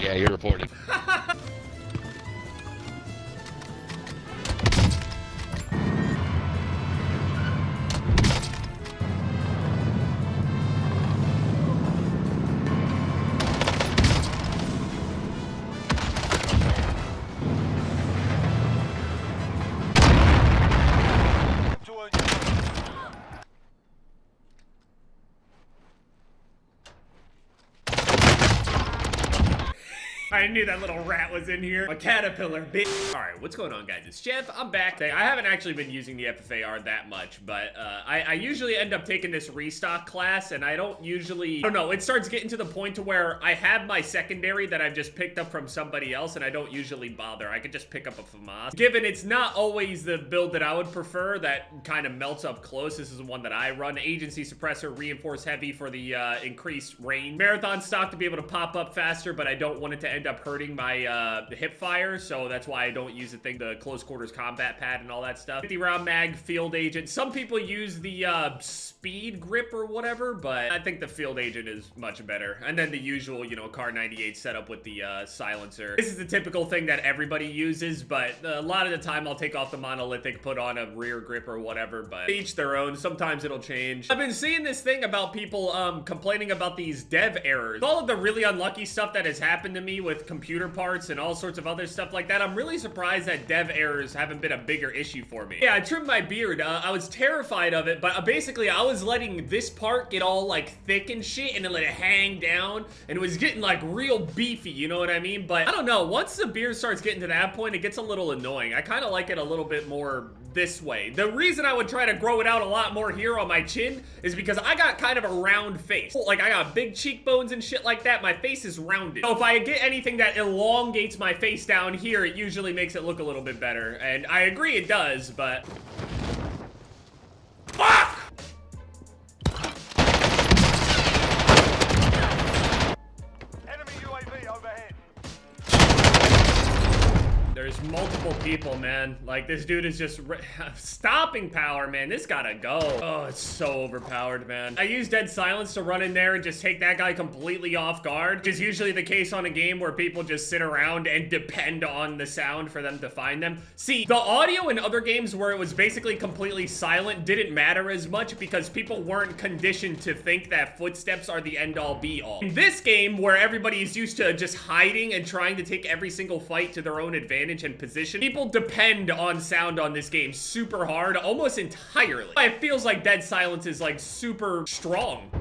Yeah, you're reported. I knew that little rat was in here. A caterpillar, bitch. All right, what's going on, guys? It's Jeff. I'm back. I haven't actually been using the FFAR that much, but I usually end up taking this restock class, and I don't know, it starts getting to the point to where I have my secondary that I've just picked up from somebody else, and I don't usually bother. I could just pick up a FAMAS. Given it's not always the build that I would prefer, that kind of melts up close. This is the one that I run. Agency suppressor, reinforced heavy for the increased range. Marathon stock to be able to pop up faster, but I don't want it to end up hurting my hip fire, so that's why I don't use the close quarters combat pad and all that stuff. 50 round mag, field agent. Some people use the speed grip or whatever, but I think the field agent is much better. And then the usual, you know, Car 98 setup with the silencer. This is the typical thing that everybody uses, but a lot of the time I'll take off the monolithic, put on a rear grip or whatever, but each their own. Sometimes it'll change. I've been seeing this thing about people complaining about these dev errors. All of the really unlucky stuff that has happened to me with computer parts and all sorts of other stuff like that, I'm really surprised that dev errors haven't been a bigger issue for me. Yeah, I trimmed my beard. I was terrified of it, but basically I was letting this part get all like thick and shit and then let it hang down, and it was getting like real beefy, you know what I mean? But I don't know, once the beard starts getting to that point, it gets a little annoying. I kind of like it a little bit more this way. The reason I would try to grow it out a lot more here on my chin is because I got kind of a round face. Like, I got big cheekbones and shit like that. My face is rounded. So if I get anything that elongates my face down here, it usually makes it look a little bit better. And I agree it does, but... Fuck! Enemy UAV overhead. There's multiple people, man. Like, this dude is just stopping power, man. This gotta go. Oh, it's so overpowered, man. I use dead silence to run in there and just take that guy completely off guard, which is usually the case on a game where people just sit around and depend on the sound for them to find them. See, the audio in other games where it was basically completely silent didn't matter as much because people weren't conditioned to think that footsteps are the end-all be-all. In this game, where everybody is used to just hiding and trying to take every single fight to their own advantage and position, people depend on sound on this game super hard, almost entirely. It feels like dead silence is like super strong.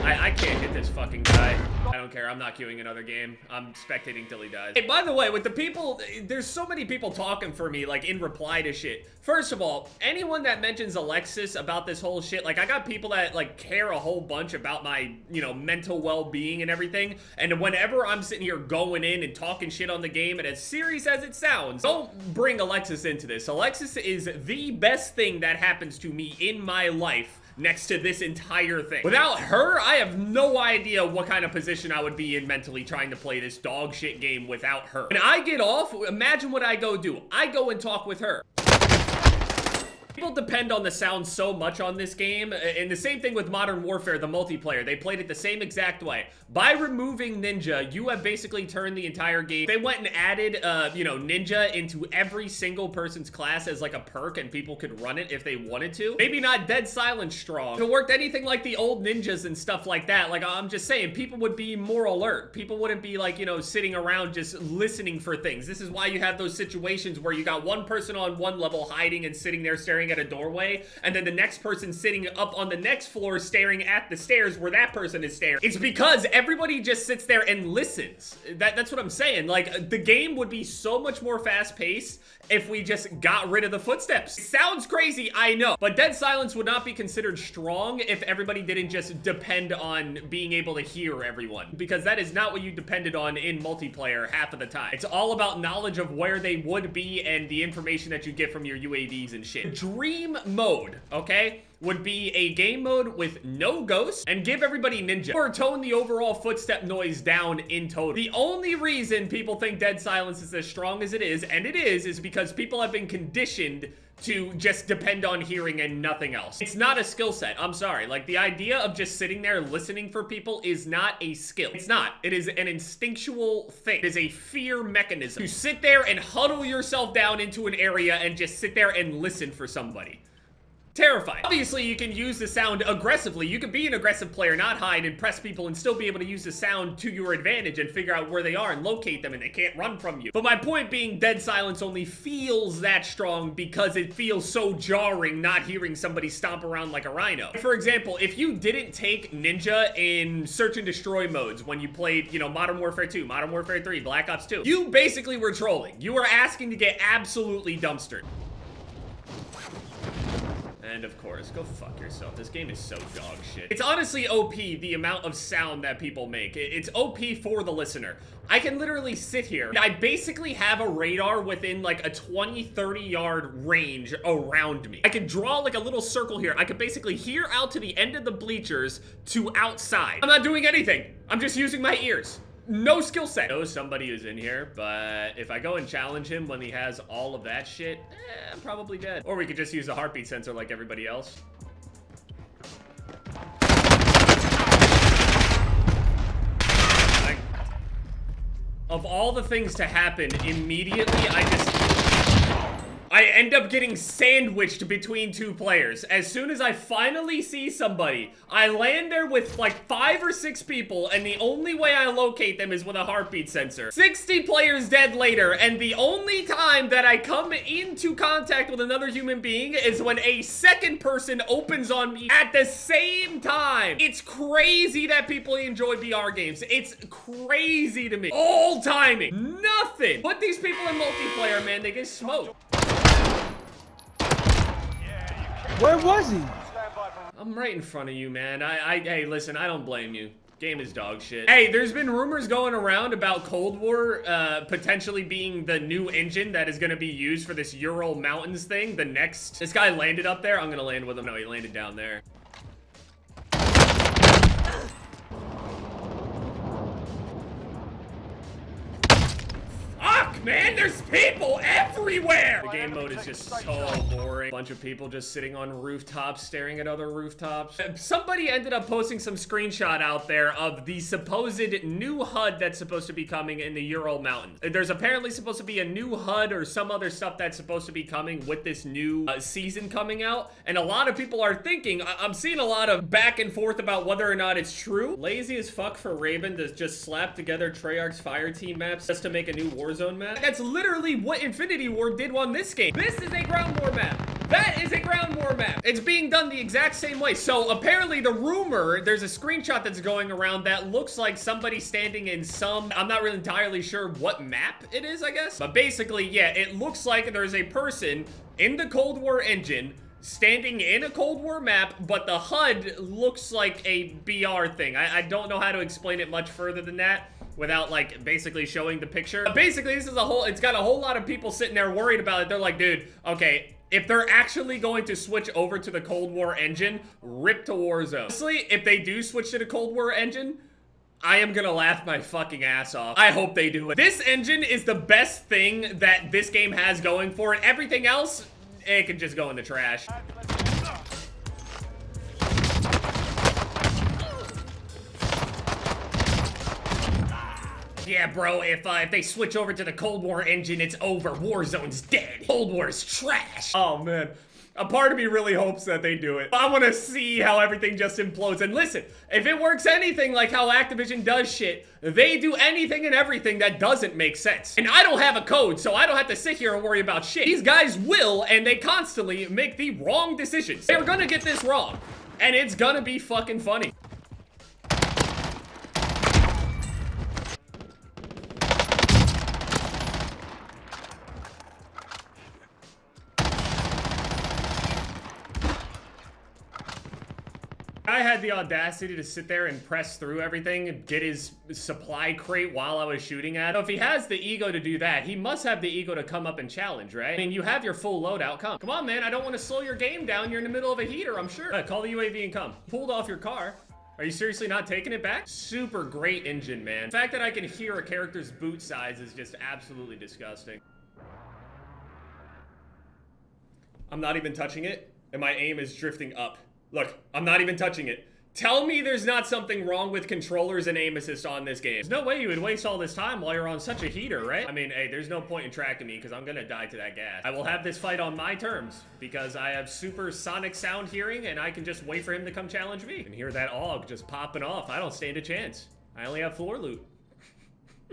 I can't hit this fucking guy. I don't care. I'm not queuing another game. I'm spectating till he dies. Hey, by the way, with the people, there's so many people talking for me, like, in reply to shit. First of all, anyone that mentions Alexis about this whole shit, like, I got people that, like, care a whole bunch about my, you know, mental well-being and everything. And whenever I'm sitting here going in and talking shit on the game, and as serious as it sounds, don't bring Alexis into this. Alexis is the best thing that happens to me in my life next to this entire thing. Without her, I have no idea what kind of position I would be in mentally trying to play this dog shit game without her. When I get off, imagine what I go do. I go and talk with her. People depend on the sound so much on this game, and the same thing with Modern Warfare, the multiplayer. They played it the same exact way. By removing Ninja, you have basically turned the entire game. They went and added, you know, Ninja into every single person's class as like a perk, and people could run it if they wanted to. Maybe not dead silence strong. If it worked anything like the old Ninjas and stuff like that, like, I'm just saying, people would be more alert. People wouldn't be like, you know, sitting around just listening for things. This is why you have those situations where you got one person on one level hiding and sitting there staring at a doorway, and then the next person sitting up on the next floor staring at the stairs where that person is staring. It's because everybody just sits there and listens. That's what I'm saying. Like, the game would be so much more fast-paced if we just got rid of the footsteps. It sounds crazy, I know, but dead silence would not be considered strong if everybody didn't just depend on being able to hear everyone, because that is not what you depended on in multiplayer half of the time. It's all about knowledge of where they would be and the information that you get from your UAVs and shit. Dream mode, okay? would be a game mode with no ghosts and give everybody ninja, or tone the overall footstep noise down in total. The only reason people think dead silence is as strong as it is, and it is because people have been conditioned to just depend on hearing and nothing else. It's not a skill set. I'm sorry. Like, the idea of just sitting there listening for people is not a skill. It's not. It is an instinctual thing. It is a fear mechanism. To sit there and huddle yourself down into an area and just sit there and listen for somebody. Terrifying. Obviously, you can use the sound aggressively. You can be an aggressive player, not hide and press people, and still be able to use the sound to your advantage and figure out where they are and locate them, and they can't run from you. But my point being, dead silence only feels that strong because it feels so jarring not hearing somebody stomp around like a rhino. For example, if you didn't take ninja in search and destroy modes when you played, you know, Modern Warfare 2, Modern Warfare 3, Black Ops 2, you basically were trolling. You were asking to get absolutely dumpstered. And of course, go fuck yourself. This game is so dog shit. It's honestly OP, the amount of sound that people make. It's OP for the listener. I can literally sit here, and I basically have a radar within like a 20-30 yard range around me. I can draw like a little circle here. I could basically hear out to the end of the bleachers to outside. I'm not doing anything. I'm just using my ears. No skill set. I know somebody is in here, but if I go and challenge him when he has all of that shit, I'm probably dead. Or we could just use a heartbeat sensor like everybody else. Of all the things to happen, immediately I end up getting sandwiched between two players. As soon as I finally see somebody, I land there with like 5 or 6 people, and the only way I locate them is with a heartbeat sensor. 60 players dead later, and the only time that I come into contact with another human being is when a second person opens on me at the same time. It's crazy that people enjoy VR games. It's crazy to me. All timing. Nothing. Put these people in multiplayer, man. They get smoked. Where was he? I'm right in front of you, man. Hey, listen, I don't blame you. Game is dog shit. Hey, there's been rumors going around about Cold War potentially being the new engine that is going to be used for this Ural Mountains thing. The next... This guy landed up there. I'm going to land with him. No, he landed down there. Man, there's people everywhere! The game mode is just so boring. Bunch of people just sitting on rooftops, staring at other rooftops. Somebody ended up posting some screenshot out there of the supposed new HUD that's supposed to be coming in the Ural Mountains. There's apparently supposed to be a new HUD or some other stuff that's supposed to be coming with this new season coming out. And a lot of people are thinking, I'm seeing a lot of back and forth about whether or not it's true. Lazy as fuck for Raven to just slap together Treyarch's Fire Team maps just to make a new Warzone map. That's literally what Infinity Ward did on this game. This is a ground war map. That is a ground war map. It's being done the exact same way. So apparently the rumor, there's a screenshot that's going around that looks like somebody standing in some, I'm not really entirely sure what map it is, I guess. But basically, yeah, it looks like there's a person in the Cold War engine standing in a Cold War map, but the HUD looks like a BR thing. I don't know how to explain it much further than that without like basically showing the picture. But basically, this is it's got a whole lot of people sitting there worried about it. They're like, dude, okay, if they're actually going to switch over to the Cold War engine, rip to Warzone. Honestly, if they do switch to the Cold War engine, I am gonna laugh my fucking ass off. I hope they do it. This engine is the best thing that this game has going for it. Everything else, it can just go in the trash. Yeah, bro, if they switch over to the Cold War engine, it's over. Warzone's dead. Cold War's trash. Oh, man. A part of me really hopes that they do it. I want to see how everything just implodes. And listen, if it works anything like how Activision does shit, they do anything and everything that doesn't make sense. And I don't have a code, so I don't have to sit here and worry about shit. These guys will, and they constantly make the wrong decisions. They're gonna get this wrong, and it's gonna be fucking funny. guy had the audacity to sit there and press through everything and get his supply crate while I was shooting at him. So if he has the ego to do that, he must have the ego to come up and challenge, right? I mean, you have your full loadout. Come on, man. I don't want to slow your game down. You're in the middle of a heater, I'm sure. Call the UAV and come. Pulled off your car. Are you seriously not taking it back? Super great engine, man. The fact that I can hear a character's boot size is just absolutely disgusting. I'm not even touching it, and my aim is drifting up. Look, I'm not even touching it. Tell me there's not something wrong with controllers and aim assist on this game. There's no way you would waste all this time while you're on such a heater, right? I mean, hey, there's no point in tracking me because I'm gonna die to that gas. I will have this fight on my terms because I have super sonic sound hearing and I can just wait for him to come challenge me. And hear that AUG just popping off. I don't stand a chance. I only have floor loot.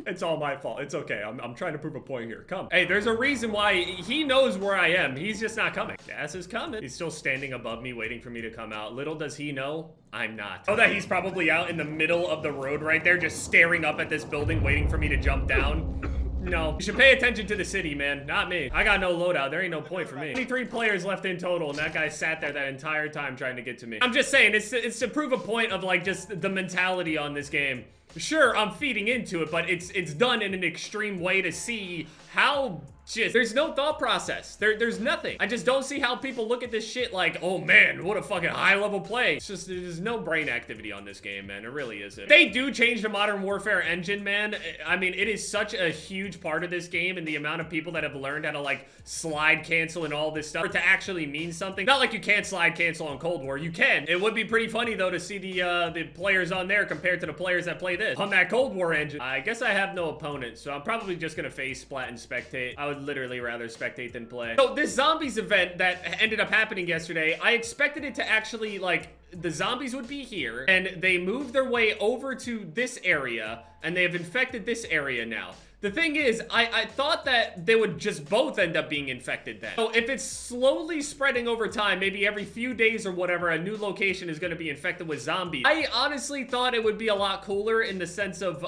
It's all my fault. It's okay. I'm trying to prove a point here. Come. Hey, there's a reason why he knows where I am. He's just not coming. Gas is coming. He's still standing above me waiting for me to come out. Little does he know, I'm not. Oh, that he's probably out in the middle of the road right there, just staring up at this building, waiting for me to jump down. No. You should pay attention to the city, man. Not me. I got no loadout. There ain't no point for me. 23 players left in total, and that guy sat there that entire time trying to get to me. I'm just saying, it's to prove a point of, like, just the mentality on this game. Sure, I'm feeding into it, but it's done in an extreme way to see how just there's no thought process. There's nothing. I just don't see how people look at this shit like, oh man, what a fucking high level play. It's just, there's no brain activity on this game, man. It really isn't. They do change the Modern Warfare engine, man. I mean, it is such a huge part of this game and the amount of people that have learned how to like slide cancel and all this stuff for it to actually mean something. Not like you can't slide cancel on Cold War. You can. It would be pretty funny though to see the players on there compared to the players that play this on that Cold War engine. I guess I have no opponent, so I'm probably just gonna face splat and spectate. I would literally rather spectate than play. So this zombies event that ended up happening yesterday, I expected it to actually, like, the zombies would be here and they moved their way over to this area and they have infected this area now. The thing is, I thought that they would just both end up being infected then. So if it's slowly spreading over time, maybe every few days or whatever, a new location is going to be infected with zombies. I honestly thought it would be a lot cooler in the sense of,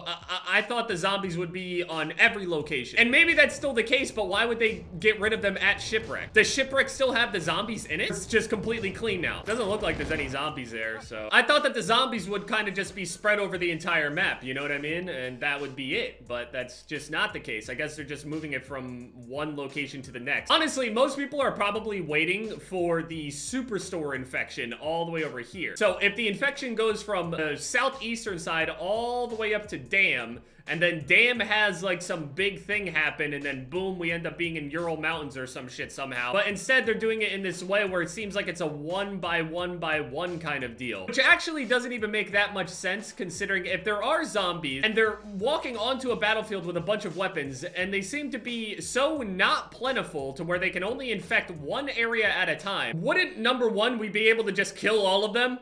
I thought the zombies would be on every location. And maybe that's still the case, but why would they get rid of them at Shipwreck? Does Shipwreck still have the zombies in it? It's just completely clean now. Doesn't look like there's any zombies there, so. I thought that the zombies would kind of just be spread over the entire map, you know what I mean? And that would be it, but that's just not the case. I guess they're just moving it from one location to the next. Honestly, most people are probably waiting for the Superstore infection all the way over here. So if the infection goes from the southeastern side all the way up to Dam, and then Dam has like some big thing happen, and then boom, we end up being in Ural Mountains or some shit somehow. But instead, they're doing it in this way where it seems like it's a one by one kind of deal. Which actually doesn't even make that much sense, considering if there are zombies, and they're walking onto a battlefield with a bunch of weapons, and they seem to be so not plentiful to where they can only infect one area at a time, wouldn't, number one, we be able to just kill all of them?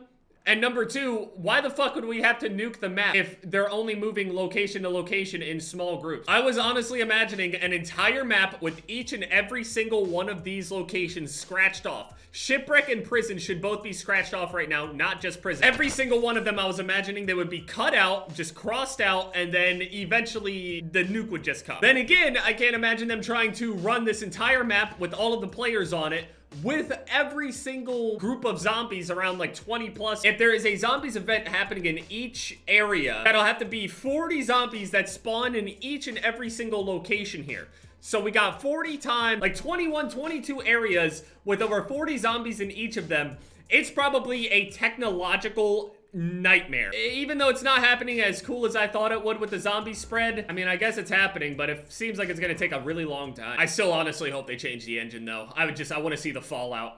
And number two, why the fuck would we have to nuke the map if they're only moving location to location in small groups? I was honestly imagining an entire map with each and every single one of these locations scratched off. Shipwreck and Prison should both be scratched off right now, not just Prison. Every single one of them, I was imagining they would be cut out, just crossed out, and then eventually the nuke would just come. Then again, I can't imagine them trying to run this entire map with all of the players on it, with every single group of zombies around like 20 plus. If there is a zombies event happening in each area, that'll have to be 40 zombies that spawn in each and every single location here. So we got 40 times, like 21, 22 areas with over 40 zombies in each of them. It's probably a technological nightmare. Even though it's not happening as cool as I thought it would with the zombie spread, I mean, I guess it's happening, but it seems like it's gonna take a really long time. I still honestly hope they change the engine though. I want to see the fallout.